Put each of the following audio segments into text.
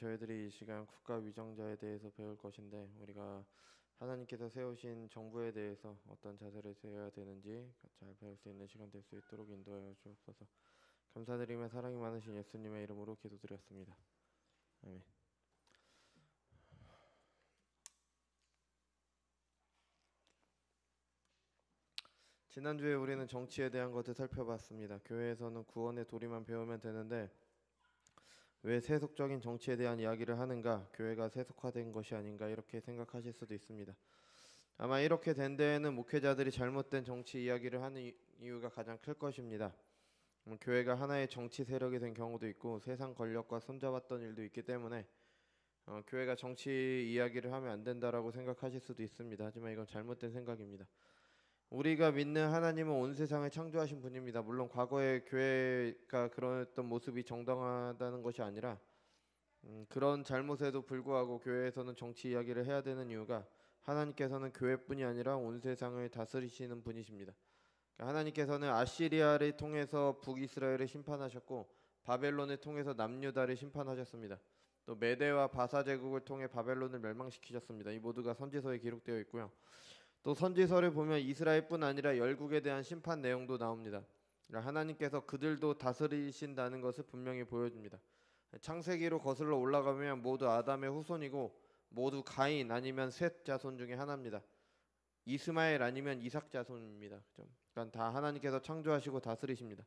저희들이 이 시간 국가 위정자에 대해서 배울 것인데 우리가 하나님께서 세우신 정부에 대해서 어떤 자세를 세워야 되는지 잘 배울 수 있는 시간 될 수 있도록 인도하여 주옵소서. 감사드리며 사랑이 많으신 예수님의 이름으로 기도드렸습니다. 아멘. 지난주에 우리는 정치에 대한 것을 살펴봤습니다. 교회에서는 구원의 도리만 배우면 되는데 왜 세속적인 정치에 대한 이야기를 하는가? 교회가 세속화된 것이 아닌가? 이렇게 생각하실 수도 있습니다. 아마 이렇게 된 데에는 목회자들이 잘못된 정치 이야기를 하는 이유가 가장 클 것입니다. 교회가 하나의 정치 세력이 된 경우도 있고 세상 권력과 손잡았던 일도 있기 때문에 교회가 정치 이야기를 하면 안 된다라고 생각하실 수도 있습니다. 하지만 이건 잘못된 생각입니다. 우리가 믿는 하나님은 온 세상을 창조하신 분입니다. 물론 과거에 교회가 그랬던 모습이 정당하다는 것이 아니라 그런 잘못에도 불구하고 교회에서는 정치 이야기를 해야 되는 이유가 하나님께서는 교회뿐이 아니라 온 세상을 다스리시는 분이십니다. 하나님께서는 아시리아를 통해서 북이스라엘을 심판하셨고 바벨론을 통해서 남유다를 심판하셨습니다. 또 메대와 바사 제국을 통해 바벨론을 멸망시키셨습니다. 이 모두가 선지서에 기록되어 있고요. 또 선지서를 보면 이스라엘뿐 아니라 열국에 대한 심판 내용도 나옵니다. 하나님께서 그들도 다스리신다는 것을 분명히 보여줍니다. 창세기로 거슬러 올라가면 모두 아담의 후손이고 모두 가인 아니면 셋 자손 중에 하나입니다. 이스마엘 아니면 이삭 자손입니다. 그러니까 다 하나님께서 창조하시고 다스리십니다.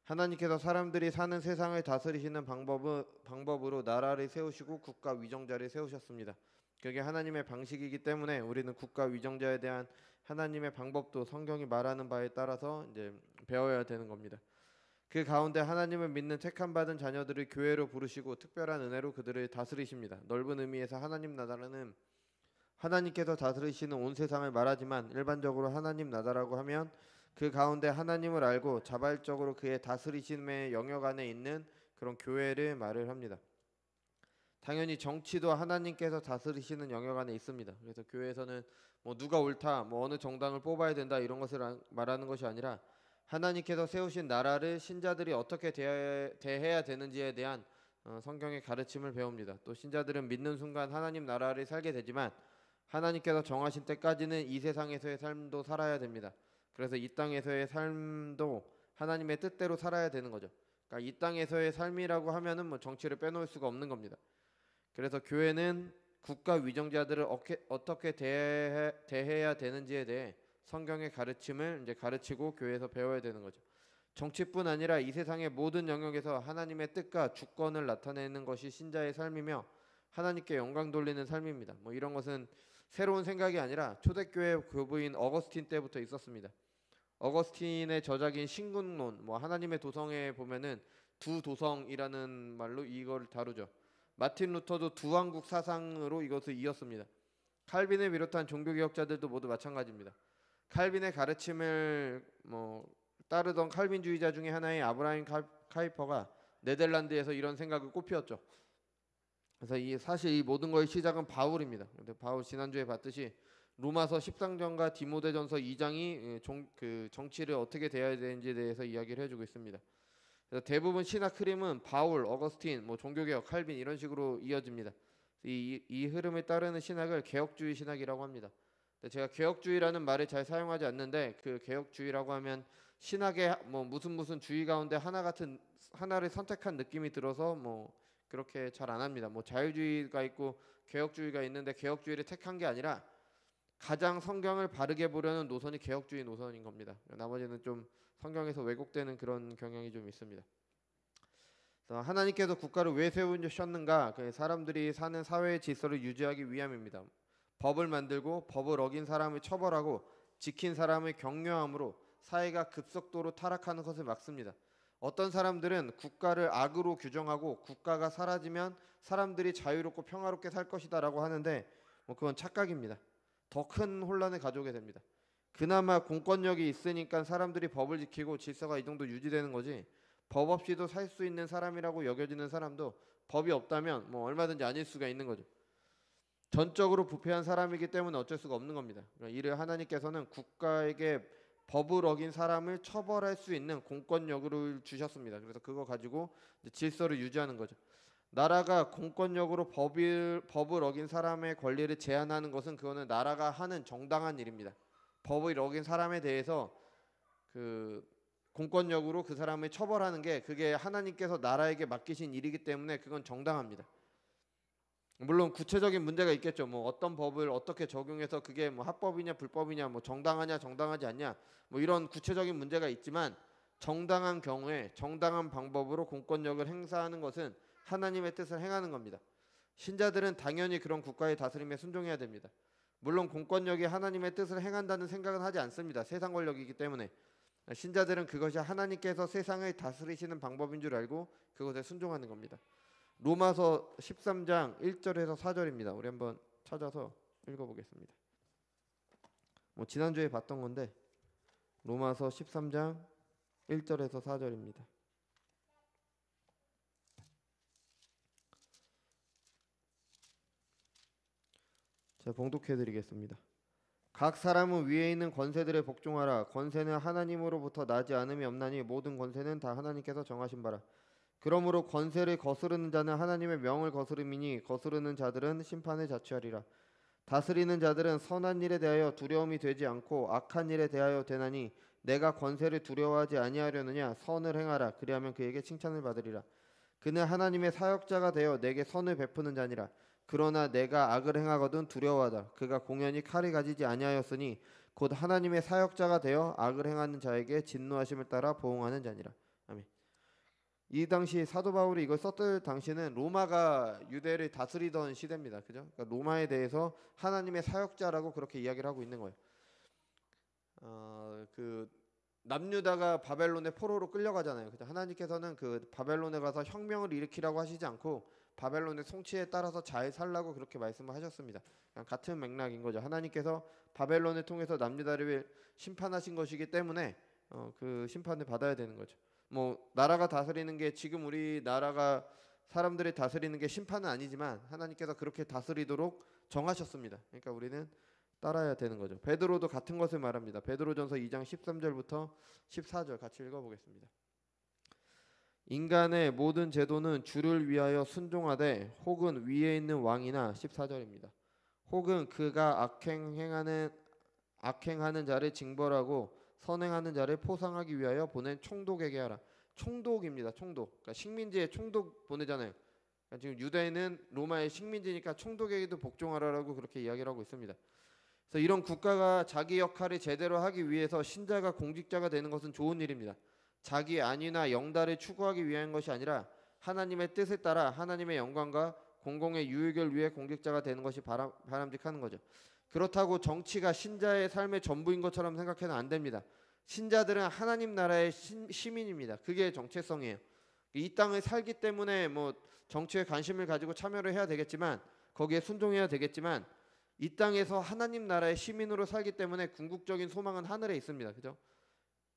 하나님께서 사람들이 사는 세상을 다스리시는 방법으로 나라를 세우시고 국가 위정자를 세우셨습니다. 그게 하나님의 방식이기 때문에 우리는 국가 위정자에 대한 하나님의 방법도 성경이 말하는 바에 따라서 이제 배워야 되는 겁니다. 그 가운데 하나님을 믿는 택함 받은 자녀들을 교회로 부르시고 특별한 은혜로 그들을 다스리십니다. 넓은 의미에서 하나님 나라는 하나님께서 다스리시는 온 세상을 말하지만 일반적으로 하나님 나라라고 하면 그 가운데 하나님을 알고 자발적으로 그의 다스리심의 영역 안에 있는 그런 교회를 말을 합니다. 당연히 정치도 하나님께서 다스리시는 영역 안에 있습니다. 그래서 교회에서는 뭐 누가 옳다, 뭐 어느 정당을 뽑아야 된다 이런 것을 말하는 것이 아니라 하나님께서 세우신 나라를 신자들이 어떻게 대해야 되는지에 대한 성경의 가르침을 배웁니다. 또 신자들은 믿는 순간 하나님 나라를 살게 되지만 하나님께서 정하신 때까지는 이 세상에서의 삶도 살아야 됩니다. 그래서 이 땅에서의 삶도 하나님의 뜻대로 살아야 되는 거죠. 그러니까 이 땅에서의 삶이라고 하면은 뭐 정치를 빼놓을 수가 없는 겁니다. 그래서 교회는 국가 위정자들을 어떻게 대해야 되는지에 대해 성경의 가르침을 이제 가르치고 교회에서 배워야 되는 거죠. 정치뿐 아니라 이 세상의 모든 영역에서 하나님의 뜻과 주권을 나타내는 것이 신자의 삶이며 하나님께 영광 돌리는 삶입니다. 뭐 이런 것은 새로운 생각이 아니라 초대교회 교부인 어거스틴 때부터 있었습니다. 어거스틴의 저작인 신군론, 뭐 하나님의 도성에 보면은 두 도성이라는 말로 이걸 다루죠. 마틴 루터도 두왕국 사상으로 이것을 이었습니다. 칼빈을 비롯한 종교개혁자들도 모두 마찬가지입니다. 칼빈의 가르침을 따르던 칼빈주의자 중에 하나인 아브라함 카이퍼가 네덜란드에서 이런 생각을 꽃피웠죠. 그래서 사실 이 모든 것의 시작은 바울입니다. 근데 바울 지난주에 봤듯이 로마서 10장전과 디모데전서 2장이 정치를 어떻게 대해야 되는지에 대해서 이야기를 해주고 있습니다. 그래서 대부분 신학 흐름은 바울, 어거스틴, 종교개혁, 칼빈 이런 식으로 이어집니다. 이 흐름을 따르는 신학을 개혁주의 신학이라고 합니다. 근데 제가 개혁주의라는 말을 잘 사용하지 않는데 그 개혁주의라고 하면 신학의 무슨 주의 가운데 하나를 선택한 느낌이 들어서 그렇게 잘 안 합니다. 자유주의가 있고 개혁주의가 있는데 개혁주의를 택한 게 아니라 가장 성경을 바르게 보려는 노선이 개혁주의 노선인 겁니다. 나머지는 좀 성경에서 왜곡되는 그런 경향이 좀 있습니다. 그래서 하나님께서 국가를 왜 세우셨는가? 사람들이 사는 사회의 질서를 유지하기 위함입니다. 법을 만들고 법을 어긴 사람을 처벌하고 지킨 사람을 격려함으로 사회가 급속도로 타락하는 것을 막습니다. 어떤 사람들은 국가를 악으로 규정하고 국가가 사라지면 사람들이 자유롭고 평화롭게 살 것이다 라고 하는데 그건 착각입니다. 더 큰 혼란을 가져오게 됩니다. 그나마 공권력이 있으니까 사람들이 법을 지키고 질서가 이 정도 유지되는 거지 법 없이도 살 수 있는 사람이라고 여겨지는 사람도 법이 없다면 얼마든지 아닐 수가 있는 거죠. 전적으로 부패한 사람이기 때문에 어쩔 수가 없는 겁니다. 이를 하나님께서는 국가에게 법을 어긴 사람을 처벌할 수 있는 공권력을 주셨습니다. 그래서 그거 가지고 질서를 유지하는 거죠. 나라가 공권력으로 법을 어긴 사람의 권리를 제한하는 것은 그거는 나라가 하는 정당한 일입니다. 법을 어긴 사람에 대해서 그 공권력으로 그 사람을 처벌하는 게 그게 하나님께서 나라에게 맡기신 일이기 때문에 그건 정당합니다. 물론 구체적인 문제가 있겠죠. 뭐 어떤 법을 어떻게 적용해서 그게 뭐 합법이냐 불법이냐 뭐 정당하냐 정당하지 않냐 뭐 이런 구체적인 문제가 있지만 정당한 경우에 정당한 방법으로 공권력을 행사하는 것은 하나님의 뜻을 행하는 겁니다. 신자들은 당연히 그런 국가의 다스림에 순종해야 됩니다. 물론 공권력이 하나님의 뜻을 행한다는 생각은 하지 않습니다. 세상 권력이기 때문에. 신자들은 그것이 하나님께서 세상을 다스리시는 방법인 줄 알고 그것에 순종하는 겁니다. 로마서 13장 1절에서 4절입니다. 우리 한번 찾아서 읽어보겠습니다. 뭐 지난주에 봤던 건데 로마서 13장 1절에서 4절입니다. 제가 봉독해드리겠습니다. 각 사람은 위에 있는 권세들에 복종하라. 권세는 하나님으로부터 나지 않음이 없나니 모든 권세는 다 하나님께서 정하신 바라. 그러므로 권세를 거스르는 자는 하나님의 명을 거스름이니 거스르는 자들은 심판을 자취하리라. 다스리는 자들은 선한 일에 대하여 두려움이 되지 않고 악한 일에 대하여 되나니 내가 권세를 두려워하지 아니하려느냐. 선을 행하라. 그리하면 그에게 칭찬을 받으리라. 그는 하나님의 사역자가 되어 내게 선을 베푸는 자니라. 그러나 내가 악을 행하거든 두려워하다. 그가 공연히 칼을 가지지 아니하였으니 곧 하나님의 사역자가 되어 악을 행하는 자에게 진노하심을 따라 보응하는 자니라. 아멘. 이 당시 사도 바울이 이걸 썼을 당시는 로마가 유대를 다스리던 시대입니다. 그죠? 그러니까 로마에 대해서 하나님의 사역자라고 그렇게 이야기를 하고 있는 거예요. 그 남유다가 바벨론의 포로로 끌려가잖아요. 그죠? 하나님께서는 그 바벨론에 가서 혁명을 일으키라고 하시지 않고 바벨론의 통치에 따라서 잘 살라고 그렇게 말씀을 하셨습니다. 같은 맥락인 거죠. 하나님께서 바벨론을 통해서 남유다를 심판하신 것이기 때문에 그 심판을 받아야 되는 거죠. 뭐 나라가 다스리는 게 지금 우리 나라가 사람들이 다스리는 게 심판은 아니지만 하나님께서 그렇게 다스리도록 정하셨습니다. 그러니까 우리는 따라야 되는 거죠. 베드로도 같은 것을 말합니다. 베드로전서 2장 13절부터 14절 같이 읽어보겠습니다. 인간의 모든 제도는 주를 위하여 순종하되 혹은 위에 있는 왕이나 14절입니다. 혹은 그가 악행하는 자를 징벌하고 선행하는 자를 포상하기 위하여 보낸 총독에게 하라. 총독입니다. 총독. 그러니까 식민지에 총독 보내잖아요. 그러니까 지금 유대인은 로마의 식민지니까 총독에게도 복종하라라고 그렇게 이야기를 하고 있습니다. 그래서 이런 국가가 자기 역할을 제대로 하기 위해서 신자가 공직자가 되는 것은 좋은 일입니다. 자기 안위나 영달을 추구하기 위한 것이 아니라 하나님의 뜻에 따라 하나님의 영광과 공공의 유익을 위해 공직자가 되는 것이 바람직한 거죠. 그렇다고 정치가 신자의 삶의 전부인 것처럼 생각해서는 안 됩니다. 신자들은 하나님 나라의 시민입니다. 그게 정체성이에요. 이 땅을 살기 때문에 뭐 정치에 관심을 가지고 참여를 해야 되겠지만 거기에 순종해야 되겠지만 이 땅에서 하나님 나라의 시민으로 살기 때문에 궁극적인 소망은 하늘에 있습니다. 그죠?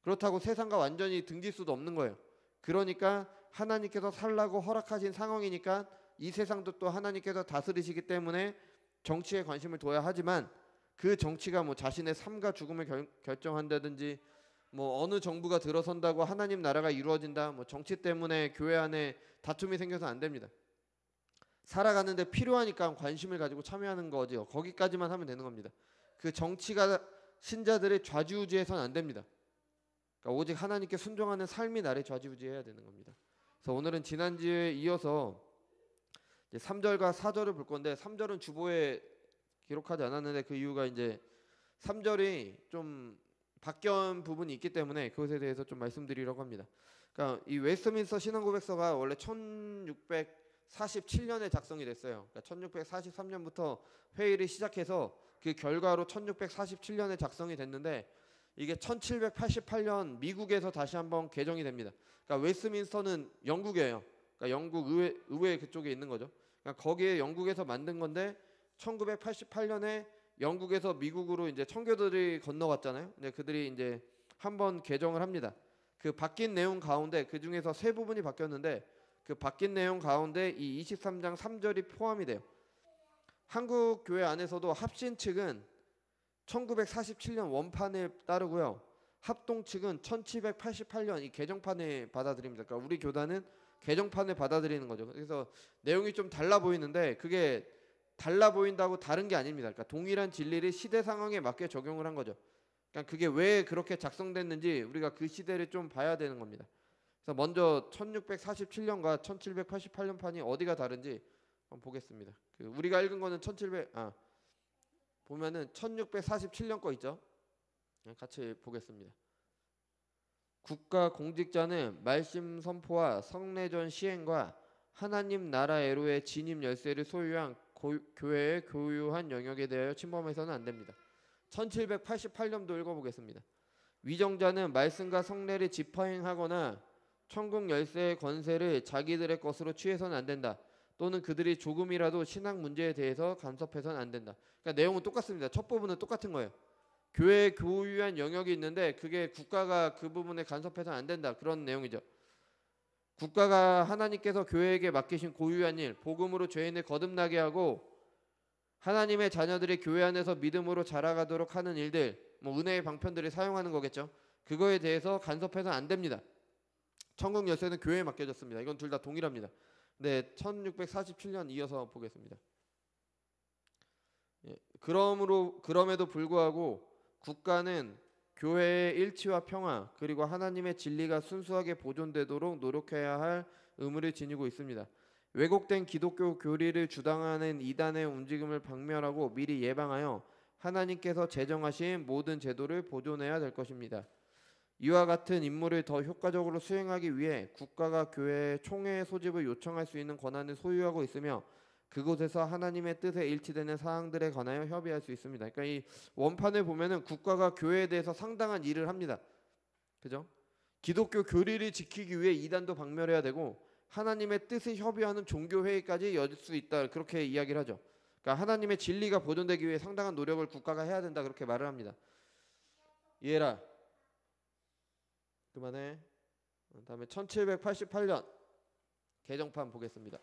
그렇다고 세상과 완전히 등질 수도 없는 거예요. 그러니까 하나님께서 살라고 허락하신 상황이니까 이 세상도 또 하나님께서 다스리시기 때문에 정치에 관심을 둬야 하지만 그 정치가 뭐 자신의 삶과 죽음을 결정한다든지 뭐 어느 정부가 들어선다고 하나님 나라가 이루어진다 뭐 정치 때문에 교회 안에 다툼이 생겨서 안 됩니다. 살아가는데 필요하니까 관심을 가지고 참여하는 거죠. 거기까지만 하면 되는 겁니다. 그 정치가 신자들의 좌지우지해서는 안 됩니다. 그러니까 오직 하나님께 순종하는 삶이 나를 좌지우지해야 되는 겁니다. 그래서 오늘은 지난주에 이어서 3절과 4절을 볼 건데 3절은 주보에 기록하지 않았는데 그 이유가 이제 3절이 좀 바뀐 부분이 있기 때문에 그것에 대해서 좀 말씀드리려고 합니다. 그러니까 이 웨스트민스터 신앙고백서가 원래 1647년에 작성이 됐어요. 그러니까 1643년부터 회의를 시작해서 그 결과로 1647년에 작성이 됐는데 이게 1788년 미국에서 다시 한번 개정이 됩니다. 그러니까 웨스트민스터는 영국이에요. 그러니까 영국 의회 그쪽에 있는 거죠. 그러니까 거기에 영국에서 만든 건데 1988년에 영국에서 미국으로 이제 청교도들이 건너왔잖아요. 근데 그들이 이제 한번 개정을 합니다. 그 바뀐 내용 가운데 그 중에서 세 부분이 바뀌었는데 그 바뀐 내용 가운데 이 23장 3절이 포함이 돼요. 한국 교회 안에서도 합신 측은 1947년 원판을 따르고요. 합동 측은 1788년 이 개정판을 받아들입니다. 그러니까 우리 교단은 개정판을 받아들이는 거죠. 그래서 내용이 좀 달라 보이는데 그게 달라 보인다고 다른 게 아닙니다. 그러니까 동일한 진리를 시대 상황에 맞게 적용을 한 거죠. 그러니까 그게 왜 그렇게 작성됐는지 우리가 그 시대를 좀 봐야 되는 겁니다. 그래서 먼저 1647년과 1788년 판이 어디가 다른지 한번 보겠습니다. 그 우리가 읽은 거는 보면은 1647년 거 있죠. 같이 보겠습니다. 국가 공직자는 말씀 선포와 성례전 시행과 하나님 나라애로의 진입 열쇠를 소유한 교회의 교유한 영역에 대하여 침범해서는 안 됩니다. 1788년도 읽어보겠습니다. 위정자는 말씀과 성례를 집화행하거나 천국 열쇠의 권세를 자기들의 것으로 취해서는 안 된다. 또는 그들이 조금이라도 신앙 문제에 대해서 간섭해서는 안 된다. 그러니까 내용은 똑같습니다. 첫 부분은 똑같은 거예요. 교회의 교유한 영역이 있는데 그게 국가가 그 부분에 간섭해서는 안 된다. 그런 내용이죠. 국가가 하나님께서 교회에게 맡기신 고유한 일, 복음으로 죄인을 거듭나게 하고 하나님의 자녀들이 교회 안에서 믿음으로 자라가도록 하는 일들, 뭐 은혜의 방편들을 사용하는 거겠죠. 그거에 대해서 간섭해서는 안 됩니다. 천국 열쇠는 교회에 맡겨졌습니다. 이건 둘 다 동일합니다. 네, 1647년 이어서 보겠습니다. 그럼에도 불구하고 국가는 교회의 일치와 평화 그리고 하나님의 진리가 순수하게 보존되도록 노력해야 할 의무를 지니고 있습니다. 왜곡된 기독교 교리를 주장하는 이단의 움직임을 박멸하고 미리 예방하여 하나님께서 제정하신 모든 제도를 보존해야 될 것입니다. 이와 같은 임무를 더 효과적으로 수행하기 위해 국가가 교회의 총회 소집을 요청할 수 있는 권한을 소유하고 있으며 그곳에서 하나님의 뜻에 일치되는 사항들에 관하여 협의할 수 있습니다. 그러니까 이 원판을 보면은 국가가 교회에 대해서 상당한 일을 합니다. 그죠? 기독교 교리를 지키기 위해 이단도 박멸해야 되고 하나님의 뜻을 협의하는 종교회의까지 열 수 있다. 그렇게 이야기를 하죠. 그러니까 하나님의 진리가 보존되기 위해 상당한 노력을 국가가 해야 된다. 그렇게 말을 합니다. 이해라. 그만해. 다음에 1788년 개정판 보겠습니다.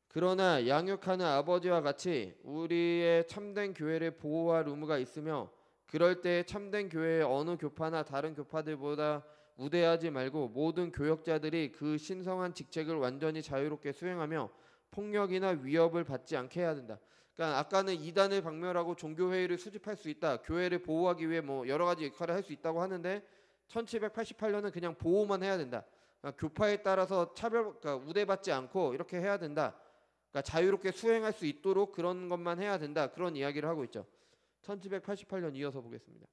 그러나 양육하는 아버지와 같이 우리의 참된 교회를 보호할 의무가 있으며 그럴 때 참된 교회의 어느 교파나 다른 교파들보다 우대하지 말고 모든 교역자들이 그 신성한 직책을 완전히 자유롭게 수행하며 폭력이나 위협을 받지 않게 해야 된다. 그러니까 아까는 이단을 박멸하고 종교회의를 수집할 수 있다. 교회를 보호하기 위해 뭐 여러 가지 역할을 할 수 있다고 하는데 1788년은 그냥 보호만 해야 된다. 그러니까 교파에 따라서 그러니까 우대받지 않고 이렇게 해야 된다. 그러니까 자유롭게 수행할 수 있도록 그런 것만 해야 된다. 그런 이야기를 하고 있죠. 1788년 이어서 보겠습니다.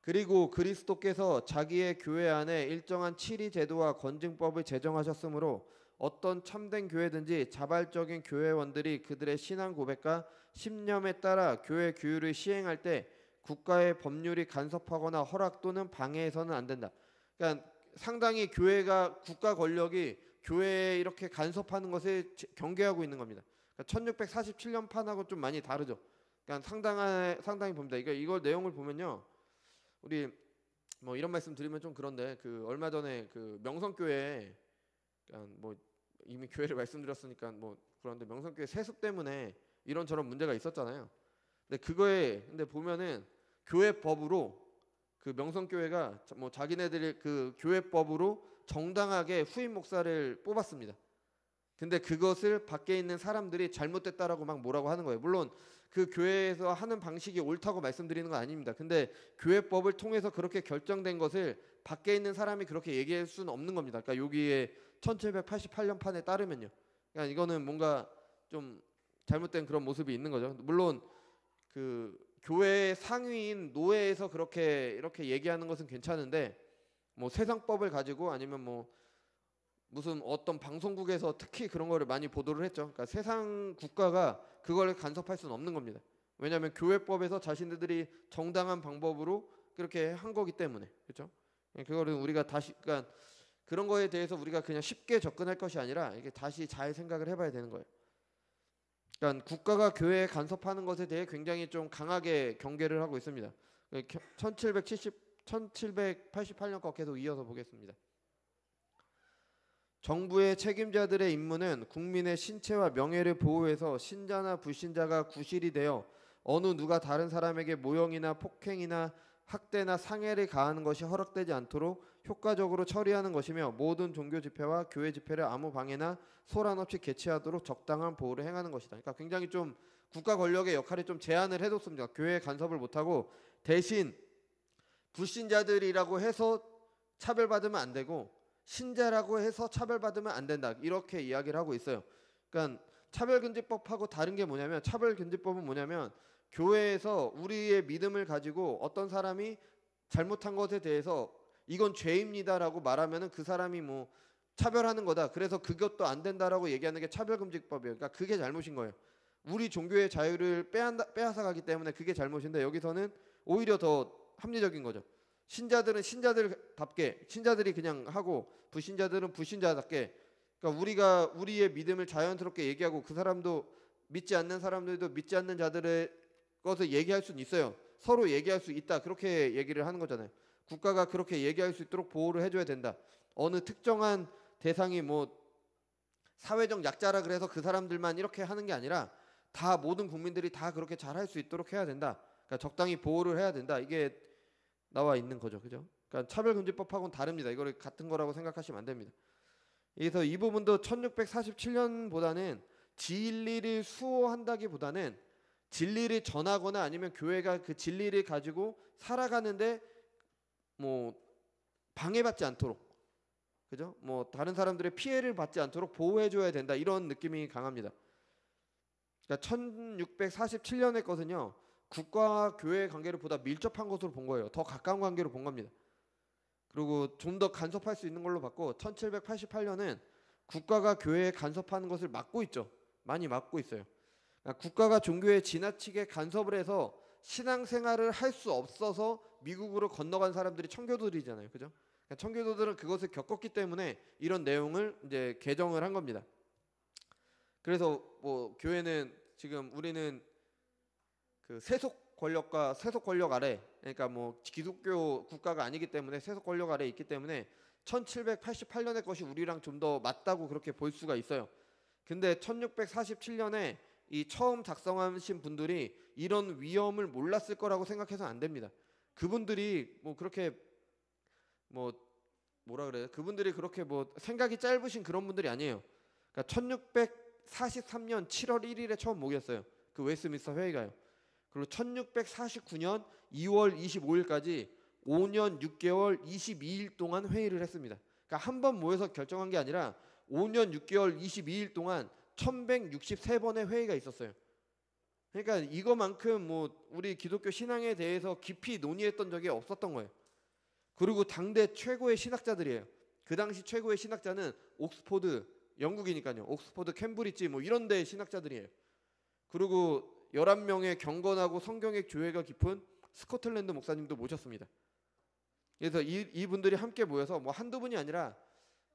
그리고 그리스도께서 자기의 교회 안에 일정한 치리 제도와 건증법을 제정하셨으므로 어떤 참된 교회든지 자발적인 교회원들이 그들의 신앙 고백과 신념에 따라 교회 규율을 시행할 때 국가의 법률이 간섭하거나 허락 또는 방해해서는 안 된다. 그러니까 상당히 국가 권력이 교회에 이렇게 간섭하는 것을 경계하고 있는 겁니다. 그러니까 1647년 판하고 좀 많이 다르죠. 그러니까 상당히 봅니다. 이걸 내용을 보면요, 우리 뭐 이런 말씀 드리면 좀 그런데 그 얼마 전에 그 명성교회, 그러니까 뭐 이미 교회를 말씀드렸으니까 뭐 그런데 명성교회 세습 때문에 이런저런 문제가 있었잖아요. 근데 보면은 교회법으로 그 명성교회가 뭐 자기네들이 그 교회법으로 정당하게 후임 목사를 뽑았습니다. 근데 그것을 밖에 있는 사람들이 잘못됐다라고 막 뭐라고 하는 거예요. 물론 그 교회에서 하는 방식이 옳다고 말씀드리는 건 아닙니다. 근데 교회법을 통해서 그렇게 결정된 것을 밖에 있는 사람이 그렇게 얘기할 수는 없는 겁니다. 그러니까 여기에 1788년 판에 따르면요. 그러니까 이거는 뭔가 좀 잘못된 그런 모습이 있는 거죠. 물론 그 교회 상위인 노회에서 그렇게 이렇게 얘기하는 것은 괜찮은데 뭐 세상법을 가지고 아니면 뭐 무슨 어떤 방송국에서 특히 그런 거를 많이 보도를 했죠. 그러니까 세상 국가가 그걸 간섭할 수는 없는 겁니다. 왜냐하면 교회법에서 자신들이 정당한 방법으로 그렇게 한 거기 때문에. 그렇죠? 그거를 우리가 다시, 그러니까 그런 거에 대해서 우리가 그냥 쉽게 접근할 것이 아니라 이게 다시 잘 생각을 해봐야 되는 거예요. 그러니까 국가가 교회에 간섭하는 것에 대해 굉장히 좀 강하게 경계를 하고 있습니다. 1788년 거 계속 이어서 보겠습니다. 정부의 책임자들의 임무는 국민의 신체와 명예를 보호해서 신자나 불신자가 구실이 되어 어느 누가 다른 사람에게 모욕이나 폭행이나 학대나 상해를 가하는 것이 허락되지 않도록 효과적으로 처리하는 것이며 모든 종교 집회와 교회 집회를 아무 방해나 소란 없이 개최하도록 적당한 보호를 행하는 것이다. 그러니까 굉장히 좀 국가 권력의 역할에 좀 제한을 해뒀습니다. 교회 간섭을 못하고 대신 불신자들이라고 해서 차별받으면 안 되고 신자라고 해서 차별받으면 안 된다. 이렇게 이야기를 하고 있어요. 그러니까 차별금지법하고 다른 게 뭐냐면, 차별금지법은 뭐냐면 교회에서 우리의 믿음을 가지고 어떤 사람이 잘못한 것에 대해서 이건 죄입니다라고 말하면은 그 사람이 뭐 차별하는 거다. 그래서 그것도 안 된다라고 얘기하는 게 차별금지법이에요. 그러니까 그게 잘못인 거예요. 우리 종교의 자유를 빼앗아 가기 때문에 그게 잘못인데, 여기서는 오히려 더 합리적인 거죠. 신자들은 신자들답게 신자들이 그냥 하고 불신자들은 불신자답게, 그러니까 우리가 우리의 믿음을 자연스럽게 얘기하고 그 사람도 믿지 않는 사람들도 믿지 않는 자들의 것을 얘기할 수는 있어요. 서로 얘기할 수 있다. 그렇게 얘기를 하는 거잖아요. 국가가 그렇게 얘기할 수 있도록 보호를 해줘야 된다. 어느 특정한 대상이 뭐 사회적 약자라 그래서 그 사람들만 이렇게 하는 게 아니라 다 모든 국민들이 다 그렇게 잘할 수 있도록 해야 된다. 그러니까 적당히 보호를 해야 된다. 이게 나와 있는 거죠. 그죠? 그러니까 차별금지법하고는 다릅니다. 이거를 같은 거라고 생각하시면 안 됩니다. 그래서 이 부분도 1647년보다는 진리를 수호한다기보다는 진리를 전하거나 아니면 교회가 그 진리를 가지고 살아가는데 뭐 방해받지 않도록, 그죠? 뭐 다른 사람들의 피해를 받지 않도록 보호해줘야 된다. 이런 느낌이 강합니다. 그러니까 1647년의 것은요, 국가와 교회의 관계를 보다 밀접한 것으로 본 거예요. 더 가까운 관계로 본 겁니다. 그리고 좀 더 간섭할 수 있는 걸로 봤고, 1788년은 국가가 교회에 간섭하는 것을 막고 있죠. 많이 막고 있어요. 그러니까 국가가 종교에 지나치게 간섭을 해서 신앙생활을 할 수 없어서 미국으로 건너간 사람들이 청교도들이잖아요. 그죠? 그러니까 청교도들은 그것을 겪었기 때문에 이런 내용을 이제 개정을 한 겁니다. 그래서 뭐 교회는 지금 우리는 그 세속 권력 아래, 그러니까 뭐 기독교 국가가 아니기 때문에 세속 권력 아래 있기 때문에 1788년의 것이 우리랑 좀 더 맞다고 그렇게 볼 수가 있어요. 근데 1647년에 이 처음 작성하신 분들이 이런 위험을 몰랐을 거라고 생각해서 안 됩니다. 그분들이 뭐 그렇게 뭐 뭐라 그래요? 그분들이 그렇게 뭐 생각이 짧으신 그런 분들이 아니에요. 그러니까 1643년 7월 1일에 처음 모였어요. 그 웨스트민스터 회의가요. 그리고 1649년 2월 25일까지 5년 6개월 22일 동안 회의를 했습니다. 그러니까 한 번 모여서 결정한 게 아니라 5년 6개월 22일 동안 1163번의 회의가 있었어요. 그러니까 이거만큼 뭐 우리 기독교 신앙에 대해서 깊이 논의했던 적이 없었던 거예요. 그리고 당대 최고의 신학자들이에요. 그 당시 최고의 신학자는 옥스포드, 영국이니까요. 옥스포드, 캠브리지 뭐 이런 데 신학자들이에요. 그리고 11명의 경건하고 성경의 교회가 깊은 스코틀랜드 목사님도 모셨습니다. 그래서 이분들이 함께 모여서 뭐 한두 분이 아니라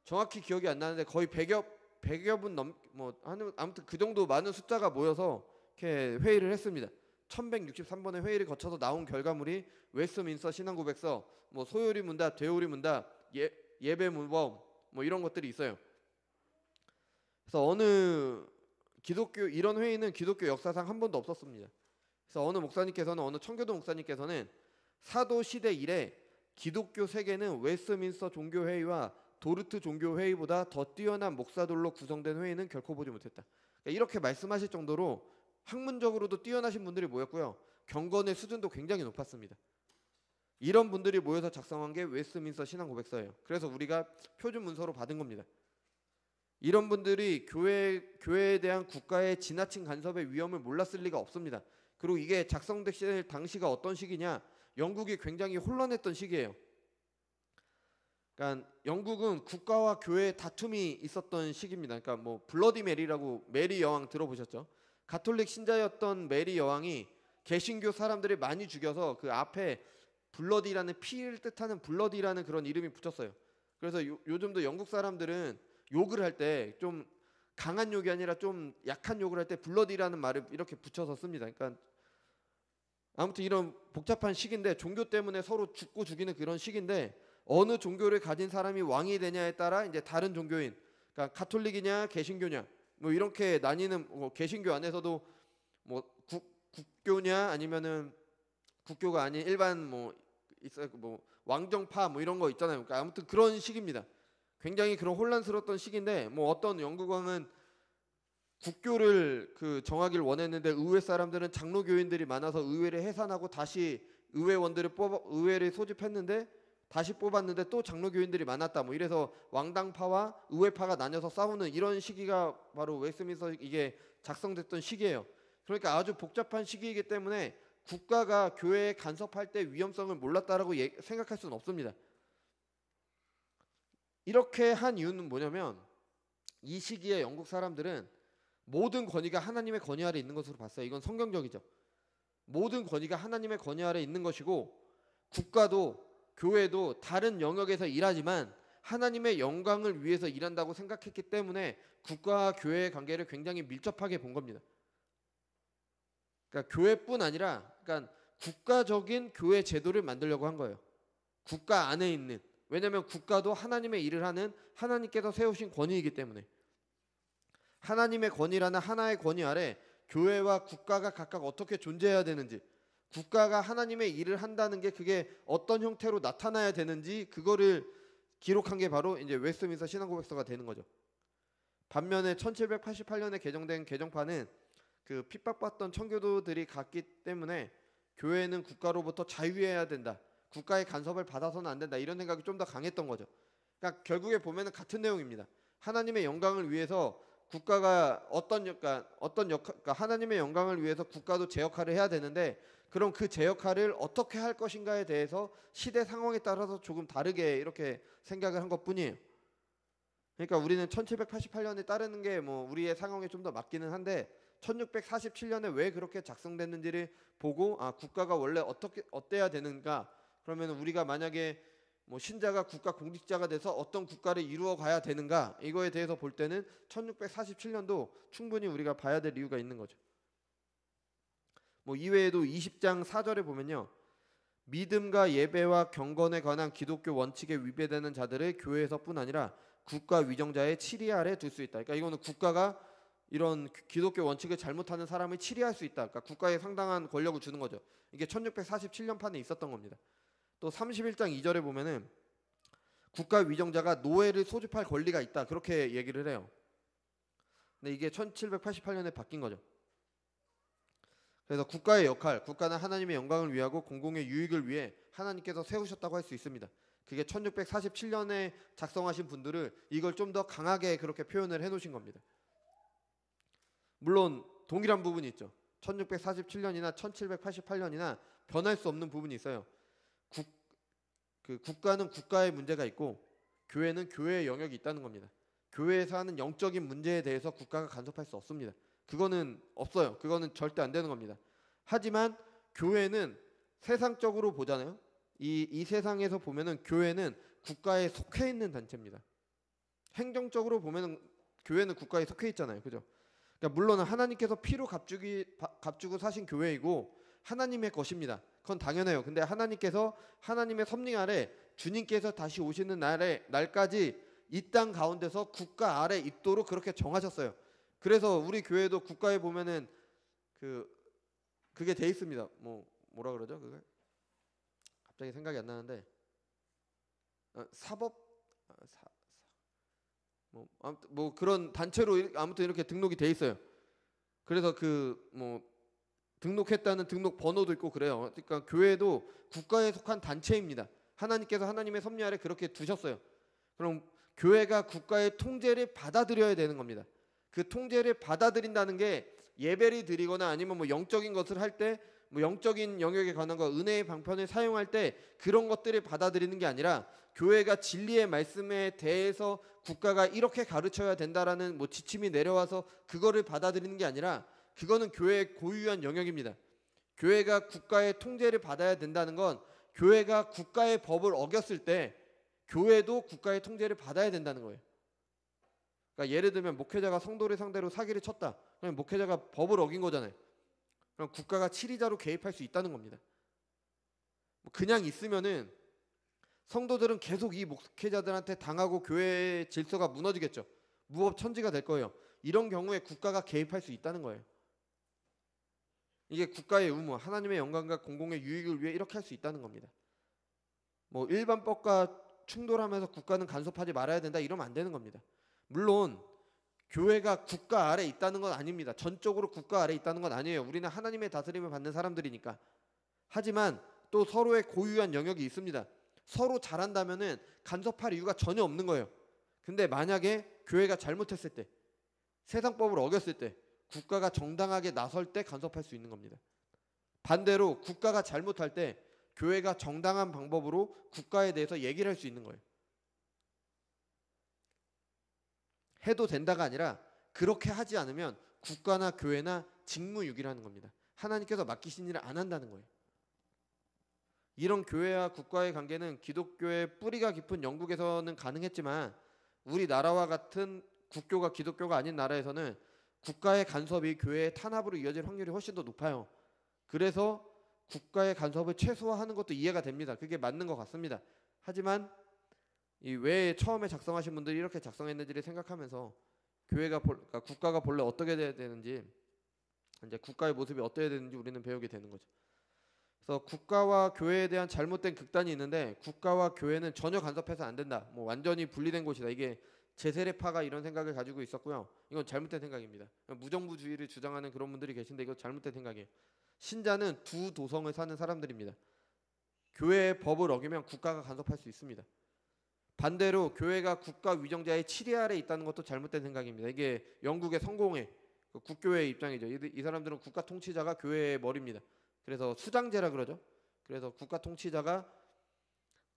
정확히 기억이 안 나는데 거의 100여 분 뭐 아무튼 그 정도 많은 숫자가 모여서 이렇게 회의를 했습니다. 1163번의 회의를 거쳐서 나온 결과물이 웨스트민스터 신앙고백서, 뭐 소요리 문답, 되오리 문답, 예배 문법 뭐 이런 것들이 있어요. 그래서 어느 기독교 이런 회의는 기독교 역사상 한 번도 없었습니다. 그래서 어느 청교도 목사님께서는 사도 시대 이래 기독교 세계는 웨스트민스터 종교회의와 도르트 종교회의보다 더 뛰어난 목사들로 구성된 회의는 결코 보지 못했다. 그러니까 이렇게 말씀하실 정도로 학문적으로도 뛰어나신 분들이 모였고요. 경건의 수준도 굉장히 높았습니다. 이런 분들이 모여서 작성한 게 웨스트민스터 신앙고백서예요. 그래서 우리가 표준 문서로 받은 겁니다. 이런 분들이 교회에 대한 국가의 지나친 간섭의 위험을 몰랐을 리가 없습니다. 그리고 이게 작성될 당시가 어떤 시기냐? 영국이 굉장히 혼란했던 시기예요. 그러니까 영국은 국가와 교회의 다툼이 있었던 시기입니다. 그러니까 뭐 블러디 메리라고, 메리 여왕 들어보셨죠? 가톨릭 신자였던 메리 여왕이 개신교 사람들을 많이 죽여서 그 앞에 블러디라는 피를 뜻하는 블러디라는 그런 이름이 붙였어요. 그래서 요즘도 영국 사람들은 욕을 할 때 좀 강한 욕이 아니라 좀 약한 욕을 할 때 블러디라는 말을 이렇게 붙여서 씁니다. 그러니까 아무튼 이런 복잡한 시기인데, 종교 때문에 서로 죽고 죽이는 그런 시기인데, 어느 종교를 가진 사람이 왕이 되냐에 따라 이제 다른 종교인, 그러니까 가톨릭이냐 개신교냐 뭐 이렇게 나뉘는, 뭐 개신교 안에서도 뭐 국교냐 아니면은 국교가 아닌 일반 뭐 있어요. 뭐 왕정파 뭐 이런 거 있잖아요. 그러니까 아무튼 그런 시기입니다. 굉장히 그런 혼란스러웠던 시기인데 뭐 어떤 영국왕은 국교를 정하기를 원했는데 의회 사람들은 장로 교인들이 많아서 의회를 해산하고 다시 의회를 소집했는데 다시 뽑았는데 또 장로 교인들이 많았다. 뭐 이래서 왕당파와 의회파가 나뉘어서 싸우는 이런 시기가 바로 웨스트민스터 이게 작성됐던 시기예요. 그러니까 아주 복잡한 시기이기 때문에 국가가 교회에 간섭할 때 위험성을 몰랐다라고 생각할 수는 없습니다. 이렇게 한 이유는 뭐냐면 이 시기에 영국 사람들은 모든 권위가 하나님의 권위 아래 있는 것으로 봤어요. 이건 성경적이죠. 모든 권위가 하나님의 권위 아래 있는 것이고 국가도 교회도 다른 영역에서 일하지만 하나님의 영광을 위해서 일한다고 생각했기 때문에 국가와 교회의 관계를 굉장히 밀접하게 본 겁니다. 그러니까 교회뿐 아니라 그러니까 국가적인 교회 제도를 만들려고 한 거예요. 국가 안에 있는. 왜냐하면 국가도 하나님의 일을 하는 하나님께서 세우신 권위이기 때문에 하나님의 권위라는 하나의 권위 아래 교회와 국가가 각각 어떻게 존재해야 되는지 국가가 하나님의 일을 한다는 게 그게 어떤 형태로 나타나야 되는지 그거를 기록한 게 바로 이제 웨스트민스터 신앙고백서가 되는 거죠. 반면에 1788년에 개정된 개정판은 그 핍박받던 청교도들이 갔기 때문에 교회는 국가로부터 자유해야 된다. 국가의 간섭을 받아서는 안 된다. 이런 생각이 좀 더 강했던 거죠. 그러니까 결국에 보면은 같은 내용입니다. 하나님의 영광을 위해서 국가가 그러니까 하나님의 영광을 위해서 국가도 제 역할을 해야 되는데 그럼 그 제 역할을 어떻게 할 것인가에 대해서 시대 상황에 따라서 조금 다르게 이렇게 생각을 한 것뿐이에요. 그러니까 우리는 1788년에 따르는 게 뭐 우리의 상황에 좀 더 맞기는 한데 1647년에 왜 그렇게 작성됐는지를 보고 국가가 원래 어때야 되는가? 그러면 우리가 만약에 뭐 신자가 국가 공직자가 돼서 어떤 국가를 이루어 가야 되는가? 이거에 대해서 볼 때는 1647년도 충분히 우리가 봐야 될 이유가 있는 거죠. 뭐 이외에도 20장 4절에 보면요. 믿음과 예배와 경건에 관한 기독교 원칙에 위배되는 자들을 교회에서뿐 아니라 국가 위정자의 치리 아래 둘 수 있다. 그러니까 이거는 국가가 이런 기독교 원칙을 잘못하는 사람을 치리할 수 있다. 그러니까 국가에 상당한 권력을 주는 거죠. 이게 1647년 판에 있었던 겁니다. 또 31장 2절에 보면은 국가 위정자가 노예를 소집할 권리가 있다. 그렇게 얘기를 해요. 근데 이게 1788년에 바뀐 거죠. 그래서 국가의 역할, 국가는 하나님의 영광을 위하고 공공의 유익을 위해 하나님께서 세우셨다고 할 수 있습니다. 그게 1647년에 작성하신 분들을 이걸 좀 더 강하게 그렇게 표현을 해놓으신 겁니다. 물론 동일한 부분이 있죠. 1647년이나 1788년이나 변할 수 없는 부분이 있어요. 국가는 국가의 문제가 있고 교회는 교회의 영역이 있다는 겁니다. 교회에서 하는 영적인 문제에 대해서 국가가 간섭할 수 없습니다. 그거는 없어요. 그거는 절대 안 되는 겁니다. 하지만 교회는 세상적으로 보잖아요. 이 세상에서 보면은 교회는 국가에 속해 있는 단체입니다. 행정적으로 보면은 교회는 국가에 속해 있잖아요. 그죠? 그러니까 물론 하나님께서 피로 값주고 사신 교회이고 하나님의 것입니다. 그건 당연해요. 근데 하나님께서 하나님의 섭리 아래 주님께서 다시 오시는 날까지 이 땅 가운데서 국가 아래 있도록 그렇게 정하셨어요. 그래서 우리 교회도 국가에 보면은 그게 돼 있습니다. 뭐라 그러죠? 그게 갑자기 생각이 안 나는데 사법 뭐 그런 단체로 아무튼 이렇게 등록이 돼 있어요. 그래서 등록했다는 등록 번호도 있고 그래요. 그러니까 교회도 국가에 속한 단체입니다. 하나님께서 하나님의 섭리 아래 그렇게 두셨어요. 그럼 교회가 국가의 통제를 받아들여야 되는 겁니다. 그 통제를 받아들인다는 게 예배를 드리거나 아니면 뭐 영적인 것을 할 때 뭐 영적인 영역에 관한 거 은혜의 방편을 사용할 때 그런 것들을 받아들이는 게 아니라 교회가 진리의 말씀에 대해서 국가가 이렇게 가르쳐야 된다라는 뭐 지침이 내려와서 그거를 받아들이는 게 아니라 그거는 교회의 고유한 영역입니다. 교회가 국가의 통제를 받아야 된다는 건 교회가 국가의 법을 어겼을 때 교회도 국가의 통제를 받아야 된다는 거예요. 그러니까 예를 들면 목회자가 성도를 상대로 사기를 쳤다. 그럼 목회자가 법을 어긴 거잖아요. 그럼 국가가 치리자로 개입할 수 있다는 겁니다. 그냥 있으면은 성도들은 계속 이 목회자들한테 당하고 교회의 질서가 무너지겠죠. 무법천지가 될 거예요. 이런 경우에 국가가 개입할 수 있다는 거예요. 이게 국가의 의무, 하나님의 영광과 공공의 유익을 위해 이렇게 할 수 있다는 겁니다. 뭐 일반법과 충돌하면서 국가는 간섭하지 말아야 된다 이러면 안 되는 겁니다. 물론 교회가 국가 아래 있다는 건 아닙니다. 전적으로 국가 아래 있다는 건 아니에요. 우리는 하나님의 다스림을 받는 사람들이니까. 하지만 또 서로의 고유한 영역이 있습니다. 서로 잘한다면은 간섭할 이유가 전혀 없는 거예요. 근데 만약에 교회가 잘못했을 때, 세상법을 어겼을 때, 국가가 정당하게 나설 때 간섭할 수 있는 겁니다. 반대로 국가가 잘못할 때 교회가 정당한 방법으로 국가에 대해서 얘기를 할 수 있는 거예요. 해도 된다가 아니라 그렇게 하지 않으면 국가나 교회나 직무유기라는 겁니다. 하나님께서 맡기신 일을 안 한다는 거예요. 이런 교회와 국가의 관계는 기독교의 뿌리가 깊은 영국에서는 가능했지만 우리나라와 같은 국교가 기독교가 아닌 나라에서는 국가의 간섭이 교회의 탄압으로 이어질 확률이 훨씬 더 높아요. 그래서 국가의 간섭을 최소화하는 것도 이해가 됩니다. 그게 맞는 것 같습니다. 하지만 왜 처음에 작성하신 분들이 이렇게 작성했는지를 생각하면서 그러니까 국가가 본래 어떻게 돼야 되는지, 이제 국가의 모습이 어떻게 되는지 우리는 배우게 되는 거죠. 그래서 국가와 교회에 대한 잘못된 극단이 있는데, 국가와 교회는 전혀 간섭해서 안 된다, 뭐 완전히 분리된 곳이다, 이게 제세례파가 이런 생각을 가지고 있었고요. 이건 잘못된 생각입니다. 무정부주의를 주장하는 그런 분들이 계신데 이거 잘못된 생각이에요. 신자는 두 도성을 사는 사람들입니다. 교회의 법을 어기면 국가가 간섭할 수 있습니다. 반대로 교회가 국가 위정자의 치리 아래 있다는 것도 잘못된 생각입니다. 이게 영국의 성공회 국교회의 입장이죠. 이 사람들은 국가 통치자가 교회의 머리입니다. 그래서 수장제라 그러죠. 그래서 국가 통치자가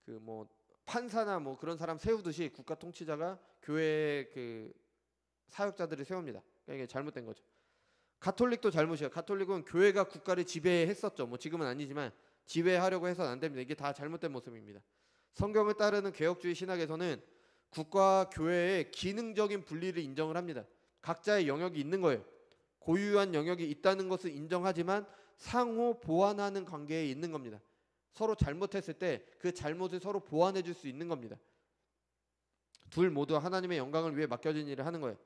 그 뭐 판사나 뭐 그런 사람 세우듯이 국가 통치자가 교회의 그 사역자들을 세웁니다. 그러니까 이게 잘못된 거죠. 가톨릭도 잘못이에요. 가톨릭은 교회가 국가를 지배했었죠. 뭐 지금은 아니지만 지배하려고 해서는 안 됩니다. 이게 다 잘못된 모습입니다. 성경을 따르는 개혁주의 신학에서는 국가와 교회의 기능적인 분리를 인정을 합니다. 각자의 영역이 있는 거예요. 고유한 영역이 있다는 것을 인정하지만 상호 보완하는 관계에 있는 겁니다. 서로 잘못했을 때 그 잘못을 서로 보완해 줄 수 있는 겁니다. 둘 모두 하나님의 영광을 위해 맡겨진 일을 하는 거예요.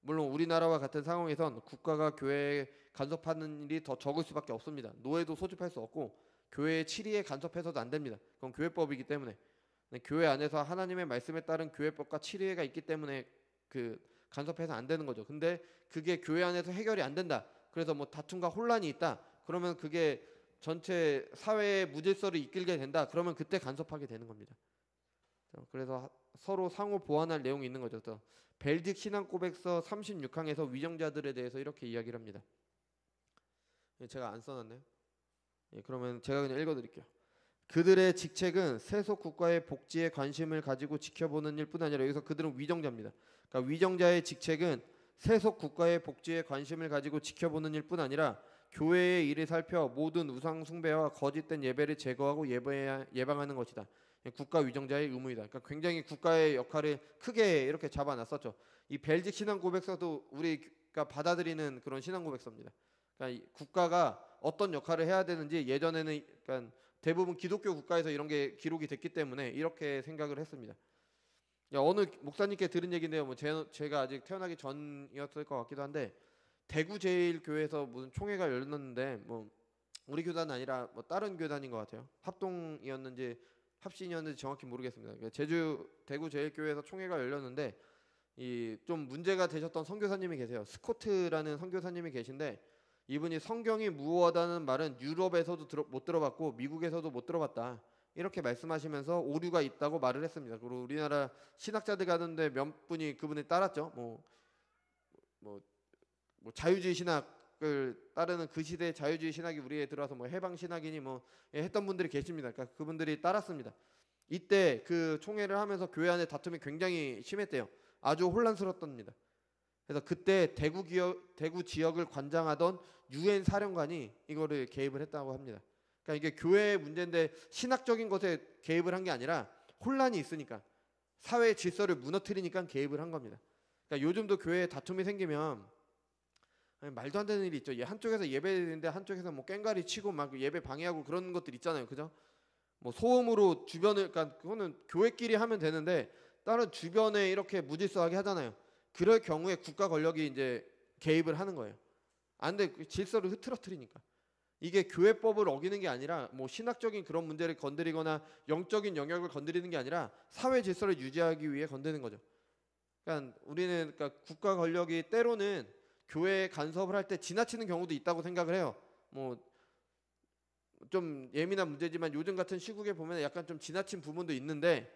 물론 우리나라와 같은 상황에선 국가가 교회에 간섭하는 일이 더 적을 수밖에 없습니다. 노예도 소집할 수 없고 교회의 치리에 간섭해서도 안 됩니다. 그건 교회법이기 때문에. 교회 안에서 하나님의 말씀에 따른 교회법과 치리가 있기 때문에 그 간섭해서 안 되는 거죠. 근데 그게 교회 안에서 해결이 안 된다. 그래서 뭐 다툼과 혼란이 있다. 그러면 그게 전체 사회의 무질서를 이끌게 된다. 그러면 그때 간섭하게 되는 겁니다. 그래서 서로 상호 보완할 내용이 있는 거죠. 또 벨딕 신앙고백서 36항에서 위정자들에 대해서 이렇게 이야기를 합니다. 제가 안 써놨네요. 그러면 제가 그냥 읽어드릴게요. 그들의 직책은 세속 국가의 복지에 관심을 가지고 지켜보는 일뿐 아니라, 여기서 그들은 위정자입니다. 그러니까 위정자의 직책은 세속 국가의 복지에 관심을 가지고 지켜보는 일뿐 아니라 교회의 일을 살펴 모든 우상 숭배와 거짓된 예배를 제거하고 예방하는 것이다. 국가 위정자의 의무이다. 그러니까 굉장히 국가의 역할을 크게 이렇게 잡아놨었죠. 이 벨직 신앙 고백서도 우리가 받아들이는 그런 신앙 고백서입니다. 그러니까 국가가 어떤 역할을 해야 되는지 예전에는 그러니까 대부분 기독교 국가에서 이런 게 기록이 됐기 때문에 이렇게 생각을 했습니다. 어느 목사님께 들은 얘기인데요. 뭐 제가 아직 태어나기 전이었을 것 같기도 한데, 대구제일교회에서 무슨 총회가 열렸는데, 뭐 우리 교단은 아니라 뭐 다른 교단인 것 같아요. 합동이었는지 합신이었는지 정확히 모르겠습니다. 그러니까 대구제일교회에서 총회가 열렸는데 이 좀 문제가 되셨던 선교사님이 계세요. 스코트라는 선교사님이 계신데, 이분이 성경이 무엇하다는 말은 유럽에서도 못 들어봤고 미국에서도 못 들어봤다, 이렇게 말씀하시면서 오류가 있다고 말을 했습니다. 그리고 우리나라 신학자들 가는데 몇 분이 그분을 따랐죠. 뭐 자유주의 신학을 따르는 그 시대의 자유주의 신학이 우리에 들어와서 뭐 해방 신학이니 뭐 했던 분들이 계십니다. 그러니까 그분들이 따랐습니다. 이때 그 총회를 하면서 교회 안에 다툼이 굉장히 심했대요. 아주 혼란스럽답니다. 그래서 그때 대구 지역을 관장하던 UN 사령관이 이거를 개입을 했다고 합니다. 그러니까 이게 교회의 문제인데 신학적인 것에 개입을 한 게 아니라 혼란이 있으니까, 사회의 질서를 무너뜨리니까 개입을 한 겁니다. 그러니까 요즘도 교회에 다툼이 생기면 말도 안 되는 일이 있죠. 한쪽에서 예배드리는데 한쪽에서 뭐 꽹과리 치고 막 예배 방해하고 그런 것들 있잖아요. 그죠? 뭐 소음으로 주변을, 그러니까 그거는 교회끼리 하면 되는데 다른 주변에 이렇게 무질서하게 하잖아요. 그럴 경우에 국가 권력이 이제 개입을 하는 거예요. 안 돼, 질서를 흐트러뜨리니까. 이게 교회법을 어기는 게 아니라 뭐 신학적인 그런 문제를 건드리거나 영적인 영역을 건드리는 게 아니라 사회 질서를 유지하기 위해 건드는 거죠. 그러니까 우리는 그러니까 국가 권력이 때로는 교회 간섭을 할 때 지나치는 경우도 있다고 생각을 해요. 뭐 좀 예민한 문제지만 요즘 같은 시국에 보면 약간 좀 지나친 부분도 있는데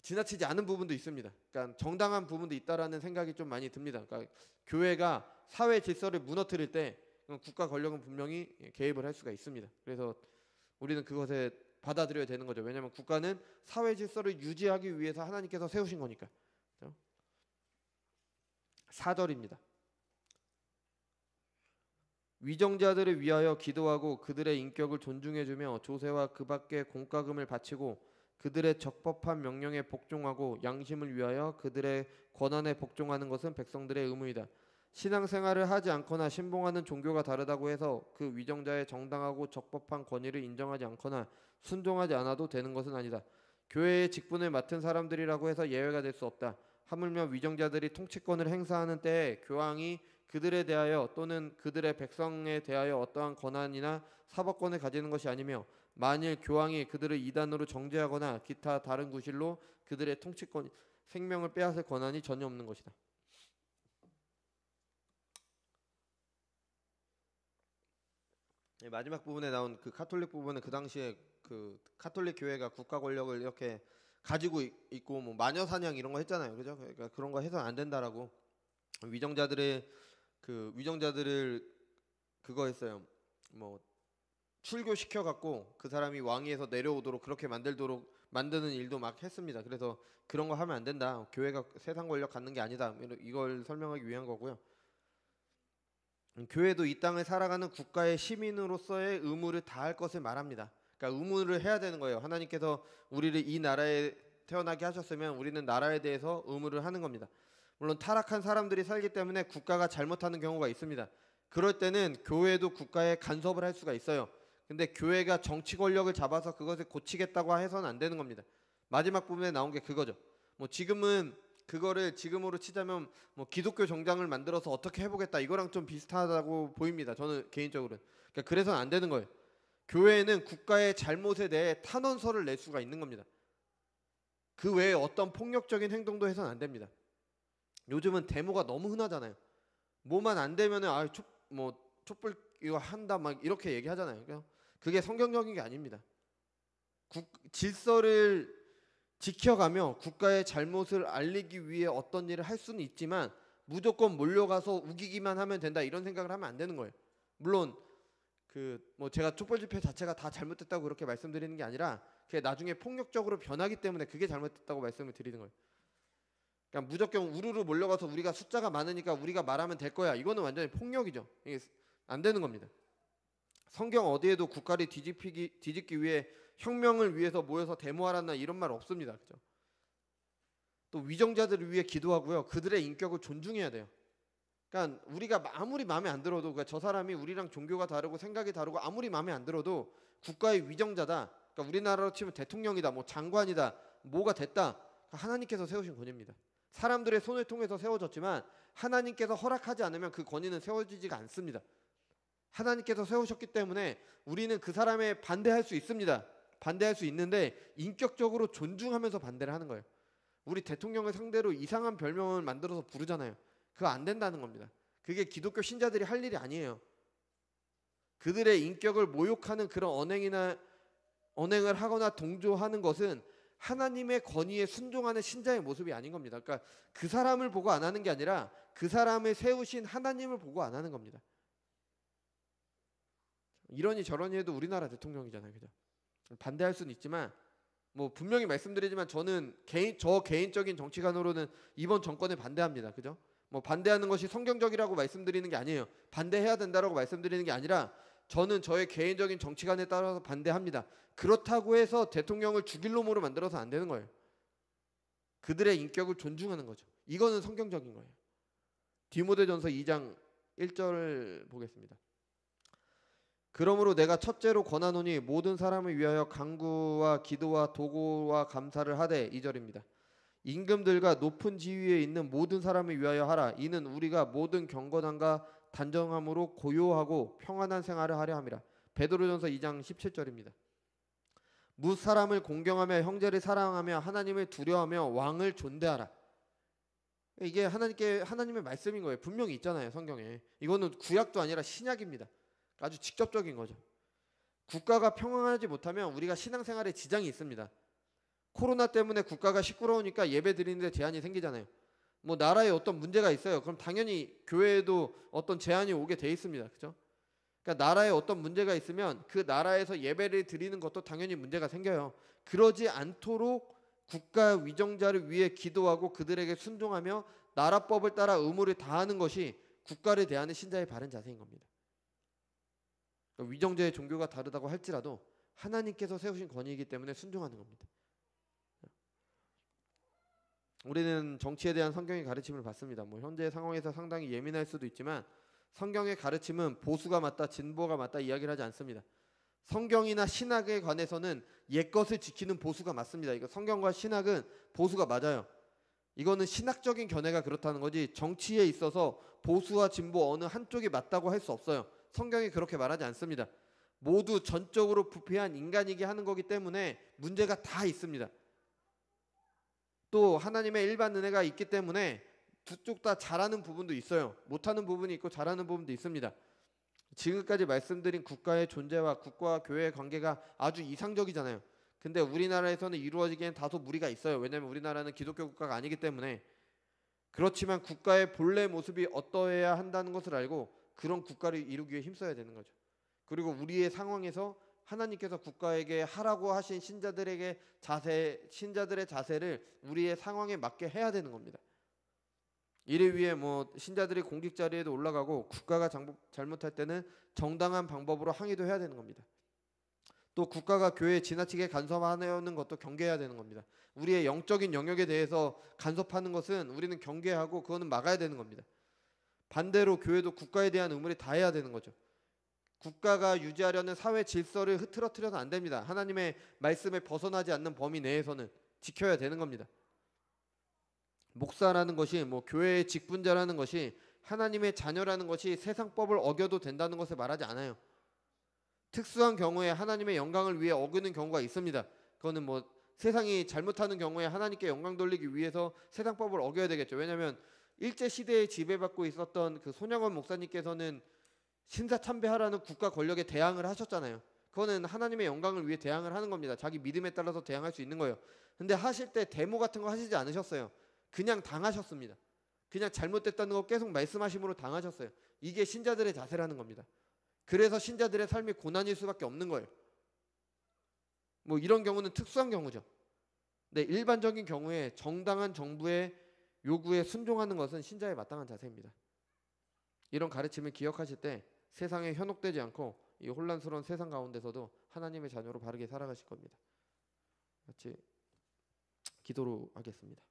지나치지 않은 부분도 있습니다. 그러니까 정당한 부분도 있다라는 생각이 좀 많이 듭니다. 그러니까 교회가 사회 질서를 무너뜨릴 때 국가 권력은 분명히 개입을 할 수가 있습니다. 그래서 우리는 그것에 받아들여야 되는 거죠. 왜냐하면 국가는 사회 질서를 유지하기 위해서 하나님께서 세우신 거니까. 4절입니다. 위정자들을 위하여 기도하고 그들의 인격을 존중해주며 조세와 그 밖의 공과금을 바치고 그들의 적법한 명령에 복종하고 양심을 위하여 그들의 권한에 복종하는 것은 백성들의 의무이다. 신앙생활을 하지 않거나 신봉하는 종교가 다르다고 해서 그 위정자의 정당하고 적법한 권위를 인정하지 않거나 순종하지 않아도 되는 것은 아니다. 교회의 직분을 맡은 사람들이라고 해서 예외가 될 수 없다. 하물며 위정자들이 통치권을 행사하는 때에 교황이 그들에 대하여 또는 그들의 백성에 대하여 어떠한 권한이나 사법권을 가지는 것이 아니며 만일 교황이 그들을 이단으로 정죄하거나 기타 다른 구실로 그들의 통치권 생명을 빼앗을 권한이 전혀 없는 것이다. 마지막 부분에 나온 그 카톨릭 부분은 그 당시에 그 카톨릭 교회가 국가 권력을 이렇게 가지고 있고 뭐 마녀 사냥 이런 거 했잖아요, 그죠? 그러니까 그런 거 해서는 안 된다라고 위정자들을 그거 했어요. 뭐 출교시켜 갖고 그 사람이 왕위에서 내려오도록 그렇게 만드는 일도 막 했습니다. 그래서 그런 거 하면 안 된다. 교회가 세상 권력 갖는 게 아니다. 이걸 설명하기 위한 거고요. 교회도 이 땅을 살아가는 국가의 시민으로서의 의무를 다할 것을 말합니다. 그러니까 의무를 해야 되는 거예요. 하나님께서 우리를 이 나라에 태어나게 하셨으면 우리는 나라에 대해서 의무를 하는 겁니다. 물론 타락한 사람들이 살기 때문에 국가가 잘못하는 경우가 있습니다. 그럴 때는 교회도 국가에 간섭을 할 수가 있어요. 근데 교회가 정치 권력을 잡아서 그것을 고치겠다고 해서는 안 되는 겁니다. 마지막 부분에 나온 게 그거죠. 뭐 지금은 그거를 지금으로 치자면 뭐 기독교 정당을 만들어서 어떻게 해보겠다 이거랑 좀 비슷하다고 보입니다. 저는 개인적으로는. 그러니까 그래서는 안 되는 거예요. 교회는 국가의 잘못에 대해 탄원서를 낼 수가 있는 겁니다. 그 외에 어떤 폭력적인 행동도 해서는 안 됩니다. 요즘은 데모가 너무 흔하잖아요. 뭐만 안 되면은 촛불 이거 한다 막 이렇게 얘기하잖아요. 그게 성경적인 게 아닙니다. 질서를 지켜가며 국가의 잘못을 알리기 위해 어떤 일을 할 수는 있지만 무조건 몰려가서 우기기만 하면 된다 이런 생각을 하면 안 되는 거예요. 물론 제가 촛불 집회 자체가 다 잘못됐다고 그렇게 말씀드리는 게 아니라 그게 나중에 폭력적으로 변하기 때문에 그게 잘못됐다고 말씀을 드리는 거예요. 그러니까 무조건 우르르 몰려가서 우리가 숫자가 많으니까 우리가 말하면 될 거야. 이거는 완전히 폭력이죠. 이게 안 되는 겁니다. 성경 어디에도 국가를 뒤집기 위해 혁명을 위해서 모여서 데모하라나 이런 말 없습니다. 그죠? 또 위정자들을 위해 기도하고요. 그들의 인격을 존중해야 돼요. 그러니까 우리가 아무리 마음에 안 들어도 그러니까 저 사람이 우리랑 종교가 다르고 생각이 다르고 아무리 마음에 안 들어도 국가의 위정자다. 그러니까 우리나라로 치면 대통령이다, 뭐 장관이다, 뭐가 됐다. 하나님께서 세우신 권위입니다. 사람들의 손을 통해서 세워졌지만 하나님께서 허락하지 않으면 그 권위는 세워지지가 않습니다. 하나님께서 세우셨기 때문에 우리는 그 사람에 반대할 수 있습니다. 반대할 수 있는데 인격적으로 존중하면서 반대를 하는 거예요. 우리 대통령을 상대로 이상한 별명을 만들어서 부르잖아요. 그거 안 된다는 겁니다. 그게 기독교 신자들이 할 일이 아니에요. 그들의 인격을 모욕하는 그런 언행을 하거나 동조하는 것은 하나님의 권위에 순종하는 신자의 모습이 아닌 겁니다. 그러니까 그 사람을 보고 안 하는 게 아니라 그 사람을 세우신 하나님을 보고 안 하는 겁니다. 이러니 저러니 해도 우리나라 대통령이잖아요. 그죠? 반대할 수는 있지만 뭐 분명히 말씀드리지만 저는 개인적인 정치관으로는 이번 정권에 반대합니다. 그죠? 뭐 반대하는 것이 성경적이라고 말씀드리는 게 아니에요. 반대해야 된다라고 말씀드리는 게 아니라 저는 저의 개인적인 정치관에 따라서 반대합니다. 그렇다고 해서 대통령을 죽일 놈으로 만들어서 안 되는 거예요. 그들의 인격을 존중하는 거죠. 이거는 성경적인 거예요. 디모데전서 2장 1절 보겠습니다. 그러므로 내가 첫째로 권하노니 모든 사람을 위하여 간구와 기도와 도고와 감사를 하되 2절입니다. 임금들과 높은 지위에 있는 모든 사람을 위하여 하라. 이는 우리가 모든 경건함과 단정함으로 고요하고 평안한 생활을 하려 함이라. 베드로전서 2장 17절입니다. 무 사람을 공경하며 형제를 사랑하며 하나님을 두려워하며 왕을 존대하라. 이게 하나님의 말씀인 거예요. 분명히 있잖아요, 성경에. 이거는 구약도 아니라 신약입니다. 아주 직접적인 거죠. 국가가 평안하지 못하면 우리가 신앙생활에 지장이 있습니다. 코로나 때문에 국가가 시끄러우니까 예배 드리는데 제한이 생기잖아요. 뭐 나라에 어떤 문제가 있어요. 그럼 당연히 교회에도 어떤 제한이 오게 돼 있습니다. 그죠? 그러니까 나라에 어떤 문제가 있으면 그 나라에서 예배를 드리는 것도 당연히 문제가 생겨요. 그러지 않도록 국가 위정자를 위해 기도하고 그들에게 순종하며 나라법을 따라 의무를 다하는 것이 국가를 대하는 신자의 바른 자세인 겁니다. 그러니까 위정자의 종교가 다르다고 할지라도 하나님께서 세우신 권위이기 때문에 순종하는 겁니다. 우리는 정치에 대한 성경의 가르침을 받습니다. 뭐 현재 상황에서 상당히 예민할 수도 있지만 성경의 가르침은 보수가 맞다, 진보가 맞다 이야기를 하지 않습니다. 성경이나 신학에 관해서는 옛것을 지키는 보수가 맞습니다. 이거 성경과 신학은 보수가 맞아요. 이거는 신학적인 견해가 그렇다는 거지 정치에 있어서 보수와 진보 어느 한쪽이 맞다고 할 수 없어요. 성경이 그렇게 말하지 않습니다. 모두 전적으로 부패한 인간이게 하는 거기 때문에 문제가 다 있습니다. 또 하나님의 일반 은혜가 있기 때문에 두 쪽 다 잘하는 부분도 있어요. 못하는 부분이 있고 잘하는 부분도 있습니다. 지금까지 말씀드린 국가의 존재와 국가와 교회의 관계가 아주 이상적이잖아요. 근데 우리나라에서는 이루어지기엔 다소 무리가 있어요. 왜냐하면 우리나라는 기독교 국가가 아니기 때문에. 그렇지만 국가의 본래 모습이 어떠해야 한다는 것을 알고 그런 국가를 이루기 위해 힘써야 되는 거죠. 그리고 우리의 상황에서 하나님께서 국가에게 하라고 하신 신자들의 자세를 우리의 상황에 맞게 해야 되는 겁니다. 이를 위해 뭐 신자들이 공직 자리에도 올라가고 국가가 잘못할 때는 정당한 방법으로 항의도 해야 되는 겁니다. 또 국가가 교회에 지나치게 간섭하는 것도 경계해야 되는 겁니다. 우리의 영적인 영역에 대해서 간섭하는 것은 우리는 경계하고 그거는 막아야 되는 겁니다. 반대로 교회도 국가에 대한 의무를 다해야 되는 거죠. 국가가 유지하려는 사회 질서를 흐트러뜨려서는 안 됩니다. 하나님의 말씀에 벗어나지 않는 범위 내에서는 지켜야 되는 겁니다. 목사라는 것이 뭐 교회의 직분자라는 것이 하나님의 자녀라는 것이 세상법을 어겨도 된다는 것을 말하지 않아요. 특수한 경우에 하나님의 영광을 위해 어기는 경우가 있습니다. 그거는 뭐 세상이 잘못하는 경우에 하나님께 영광 돌리기 위해서 세상법을 어겨야 되겠죠. 왜냐하면 일제 시대에 지배받고 있었던 그 손양원 목사님께서는 신사참배하라는 국가 권력에 대항을 하셨잖아요. 그거는 하나님의 영광을 위해 대항을 하는 겁니다. 자기 믿음에 따라서 대항할 수 있는 거예요. 근데 하실 때 데모 같은 거 하시지 않으셨어요. 그냥 당하셨습니다. 그냥 잘못됐다는 거 계속 말씀하심으로 당하셨어요. 이게 신자들의 자세라는 겁니다. 그래서 신자들의 삶이 고난일 수밖에 없는 거예요. 뭐 이런 경우는 특수한 경우죠. 네, 일반적인 경우에 정당한 정부의 요구에 순종하는 것은 신자의 마땅한 자세입니다. 이런 가르침을 기억하실 때 세상에 현혹되지 않고 이 혼란스러운 세상 가운데서도 하나님의 자녀로 바르게 살아가실 겁니다. 같이 기도로 하겠습니다.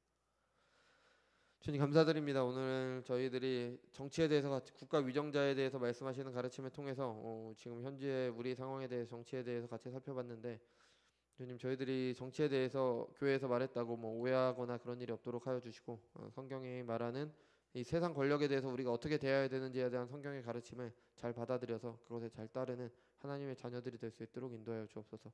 주님 감사드립니다. 오늘 저희들이 정치에 대해서 국가 위정자에 대해서 말씀하시는 가르침을 통해서 지금 현재 우리 상황에 대해서 정치에 대해서 같이 살펴봤는데 주님 저희들이 정치에 대해서 교회에서 말했다고 뭐 오해하거나 그런 일이 없도록 하여 주시고 성경이 말하는 이 세상 권력에 대해서 우리가 어떻게 대해야 되는지에 대한 성경의 가르침을 잘 받아들여서 그것에 잘 따르는 하나님의 자녀들이 될 수 있도록 인도하여 주옵소서.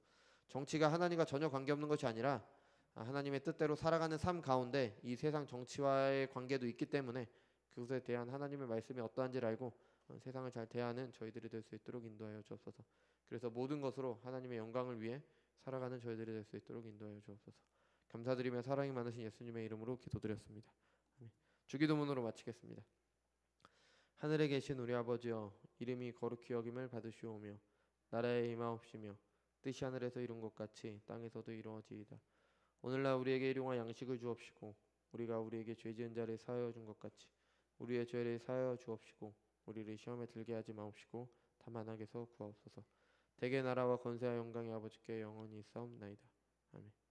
정치가 하나님과 전혀 관계없는 것이 아니라 하나님의 뜻대로 살아가는 삶 가운데 이 세상 정치와의 관계도 있기 때문에 그것에 대한 하나님의 말씀이 어떠한지를 알고 세상을 잘 대하는 저희들이 될 수 있도록 인도하여 주옵소서. 그래서 모든 것으로 하나님의 영광을 위해 살아가는 저희들이 될 수 있도록 인도하여 주옵소서. 감사드리며 사랑이 많으신 예수님의 이름으로 기도드렸습니다. 주기도문으로 마치겠습니다. 하늘에 계신 우리 아버지여, 이름이 거룩히 여김을 받으시오며 나라에 임하옵시며 뜻이 하늘에서 이룬 것 같이 땅에서도 이루어지이다. 오늘날 우리에게 일용할 양식을 주옵시고 우리가 우리에게 죄 지은 자를 사하여 준 것 같이 우리의 죄를 사하여 주옵시고 우리를 시험에 들게 하지 마옵시고 다만 악에서 구하옵소서. 대개 나라와 권세와 영광이 아버지께 영원히 있사옵나이다. 아멘.